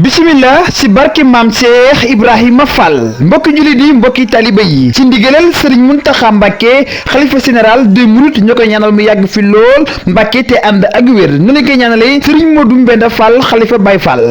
bismillah si barke maam Cheikh Ibrahima Fall mbokki jullit yi mbokki taliba yi ci ndigalal sëriñ Muntaxa Mbàkke xalifa général des mourides ñoo koy ñaanal mu yàgg fi lool Mbàkke te ànd ak wér nu leen koy ñaanalee sëriñ Modou Mbenda Fall xalifa Baye Fall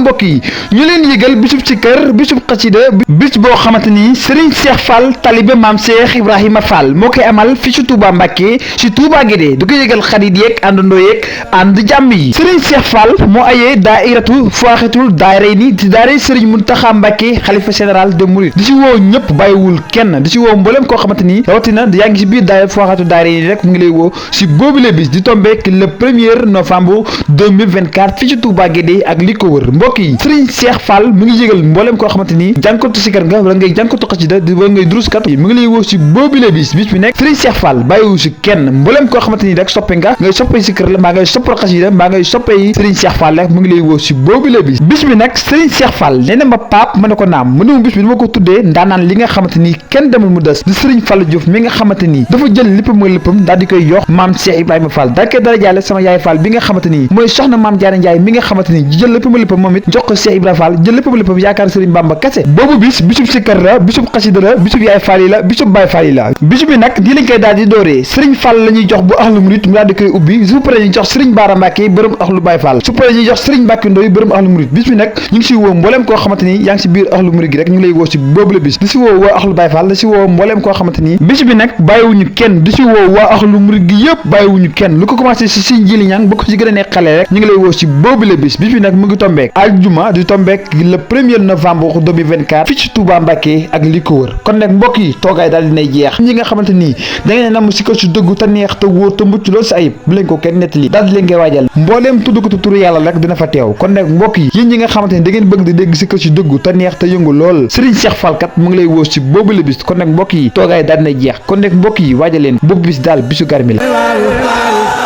mbokk yi ñu leen yëgal bisub ci kër bisub xasida bis boo xamante ni sëriñ Cheikh Fall taliba maam Cheikh Ibrahima Fall moo koy amal fi ci Touba Mbàkke ci Touba Guédé du ko yëgal xarit yeeg àndandoo yeeg ànd jàmm yi sëriñ Cheikh Fall moo ayee daairatu faaxetul daayira ni di daayira sëriñ Muntaxa Mbàkke xalifa général de Mouride di ci woo ñëpp bàyyiwul kenn di ci woo mboolem koo xamante ni rawatina yaa ngi ci biir daayira faaxetul daayira yi rek mu ngi lay woo si boobule bis di tombeek le 1er novembre 2024 fii ci Touba Guédé ak li ko wër mbokk yi sëriñ Cheikh Fall mu ngi yëgal mboolem koo xamante ni jànkatu sikar nga wala ngay jànkatu xasida wala ngay duruskat mu ngi lay woo si boobule bis bi nekk sëriñ Cheikh Fall bàyyiwul si kenn mboolem koo xamante ni rek soppe nga ngay soppe sikar la mbaa ngay soppe xasida mbaa ngay soppe yi sëriñ Cheikh Fall rek mu ngi lay woo si boobule bis bi nag sëriñ Cheikh Fall nee na ma paap ma ne ko naam mu ne mu bis bi dama ko tuddee ndaanaan li nga xamante ni kenn demul mu des di sëriñ Fall Diouf mi nga xamante ni dafa jël léppam ak léppam daal di koy yox maam Cheikh Ibrahima Fall daal koy dara jaale sama yaay Fall bi nga xamante ni mooy soxna maam Jaara Njaay mi nga xamante ni jël léppam ak léppam moom it jox ko Cheikh Ibrahima Fall jël léppam ak léppam yaakaar sëriñ Bamba kese boobu bisub sikkar la bisub xasida la bisub yaay Fall yi la bisub Baay Fall yi la bisub bi nag di lañ koy daal di dooree sëriñ Fall la ñuy jox bu ahlu murid mu daal di koy ubbi su paree ñu jox sëriñ Baara Mbàkke borom ahlu Baay Fall su paree ñu jox sëriñ Mbàkke Ndoy borom ahlu murid bis bi nag ñu ngi si woo mbooleem koo xamante ni yaa ngi si biir ahlu murid gi rek ñu ngi lay woo si boobu la bis di si woo waa ahlu Baay Fall di si woo mbooleem koo xamante ni bis bi nag bàyyiwuñu kenn di si woo waa ahlu murid gi yëpp bàyyiwuñu kenn lu ko commencé si si njili ñang ba ko si gën a nekk xale rek ñu ngi lay woo si boobu la bis bi nag mu ngi tombeek aljuma di tombeek le 1er novembre 2024 fii ci Touba Mbàkke ak li ko wër kon nag mbokk yi toogaay daal dinay jeex ñi nga xamante ni da ngeen nam si ko si dëggu te neex te wóor te mucc loolu si ayib bu leen ko kenn nettali daal di leen koy waajal mbooleem tudd ko turu yàlla rek dina fa teew kon nag mbokk yi yéen ñi nga xamante ni da ngeen bëgg di dégg si ko si dëggu te neex te yëngu lool Serigne Cheikh Fall kat mu ngi lay woo si boobu la bis kon nag mbokk yi toogaay daal dinay jeex kon nag mbokk yi waajal leen boobu bis daal bisu garmi la